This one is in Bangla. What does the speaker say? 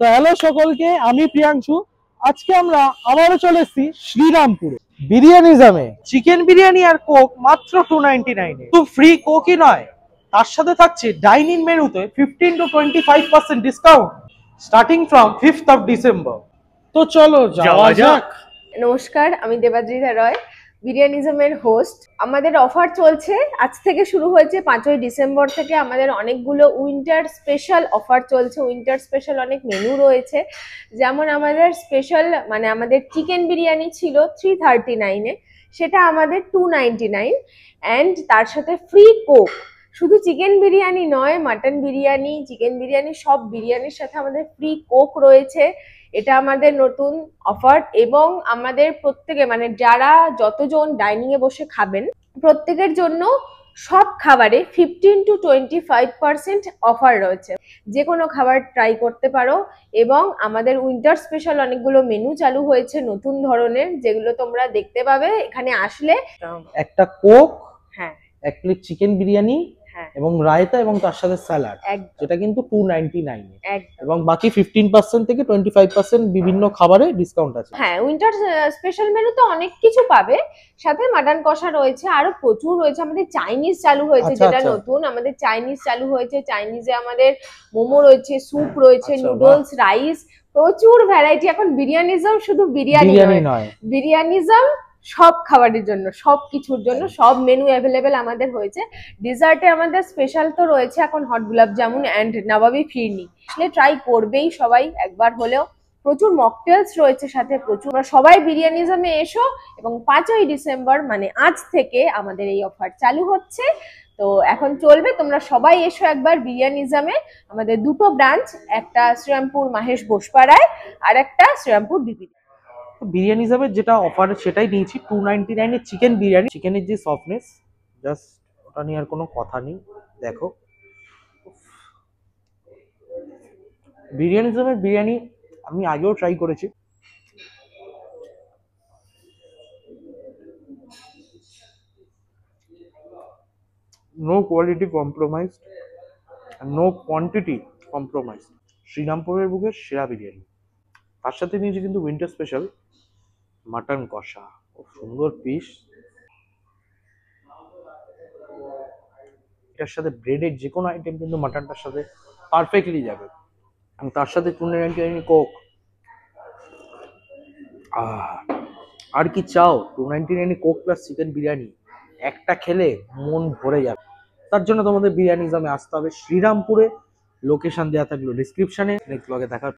তো হ্যালো সকলকে, আমি প্রিয়াংশু। আজকে আমরা আবারও চলে এসেছি শ্রীরামপুরে বিরিয়ানিজমে। চিকেন বিরিয়ানি আর কোক মাত্র 299 এ। তো ফ্রি কোকই নয়, তার সাথে থাকছে ডাইনিং মেনুতে 15 to 25% discount starting from 5th of December। তো চলো যাওয়া যাক। নমস্কার, আমি দেবাদ্রিতা রয়, বিরিয়ানিজমের হোস্ট। আমাদের অফার চলছে, আজ থেকে শুরু হয়েছে 5ই ডিসেম্বর থেকে। আমাদের অনেকগুলো উইন্টার স্পেশাল অফার চলছে। উইন্টার স্পেশাল অনেক মেনু রয়েছে, যেমন আমাদের স্পেশাল মানে আমাদের চিকেন বিরিয়ানি ছিল 339-এ, সেটা আমাদের 299, অ্যান্ড তার সাথে ফ্রি কোক। শুধু চিকেন বিরিয়ানি নয়, মাটন বিরিয়ানি, চিকেন বিরিয়ানি, সব বিরিয়ানির সাথে আমাদের ফ্রি কোক রয়েছে। এটা আমাদের নতুন অফার, এবং আমাদের প্রত্যেকে মানে যারা যতজন ডাইনিং এ বসে খাবেন প্রত্যেকের জন্য সব খাবারে 15 to 25% অফার রয়েছে। যে কোনো খাবার ট্রাই করতে পারো, এবং আমাদের উইন্টার স্পেশাল অনেকগুলো মেনু চালু হয়েছে নতুন ধরনের, যেগুলো তোমরা দেখতে পাবে এখানে আসলে। একটা কোক, হ্যাঁ, এক প্লেট চিকেন বিরিয়ানি এবং রায়তা, এবং তার সাথে স্যালাড, যেটা কিন্তু 299 এ। এবং বাকি 15% থেকে 25% বিভিন্ন খাবারে ডিসকাউন্ট আছে। হ্যাঁ, উইন্টার স্পেশাল মেনুতে অনেক কিছু পাবে, সাথে মাটন কষা রয়েছে, আরো প্রচুর রয়েছে। আমাদের চাইনিজ চালু হয়েছে, যেটা নতুন। আমাদের চাইনিজ চালু হয়েছে। চাইনিজে আমাদের মোমো রয়েছে, স্যুপ রয়েছে, নুডলস, রাইস, প্রচুর ভ্যারাইটি। এখন বিরিয়ানিজম শুধু বিরিয়ানি নয়, বিরিয়ানিজম সব খাবারের জন্য, সব কিছুর জন্য সব মেনু অ্যাভেলেবেল আমাদের হয়েছে। ডিজার্টে আমাদের স্পেশাল তো রয়েছে এখন হট গোলাপ জামুন অ্যান্ড নবাবি ফিরনি, আসলে ট্রাই করবেই সবাই একবার হলেও। প্রচুর মকটেলস রয়েছে সাথে, প্রচুর। সবাই বিরিয়ানিজমে এসো, এবং 5ই ডিসেম্বর মানে আজ থেকে আমাদের এই অফার চালু হচ্ছে। তো এখন চলবে, তোমরা সবাই এসো একবার বিরিয়ানিজমে। আমাদের দুটো ব্রাঞ্চ, একটা শ্রীরামপুর মাহেশ বোসপাড়ায় আর একটা শ্রীরামপুর বিপি। বিরিয়ানিজমের যেটা অফার সেটাই নিয়েছি, 299 এর চিকেন বিরিয়ানি। চিকেনের যে সফটনেস, জাস্ট ওটা নিয়ে আর কোনো কথা নেই। দেখো, বিরিয়ানিজমের বিরিয়ানি আমি আগেও ট্রাই করেছি, no quality compromise, no quantity compromise. শ্রীরামপুরের বুকের সেরা বিরিয়ানি। তার সাথে নিয়েছি কিন্তু উইন্টার স্পেশাল মাটন কষা, খুব সুন্দর পিস। এটার সাথে ব্রেডের যে কোনো আইটেম কিন্তু মাটনটার সাথে পারফেক্টলি যাবে। এবং তার সাথে 299 কোক। আর কি চাও? 299 কোক প্লাস চিকেন বিরিয়ানি একটা খেলে মন ভরে যাবে। তার জন্য তোমাদের বিরিয়ানিজমে আসতে হবে শ্রীরামপুরে। লোকেশন দেওয়া থাকলো ডিসক্রিপশনে। নেক্সট ব্লগে দেখা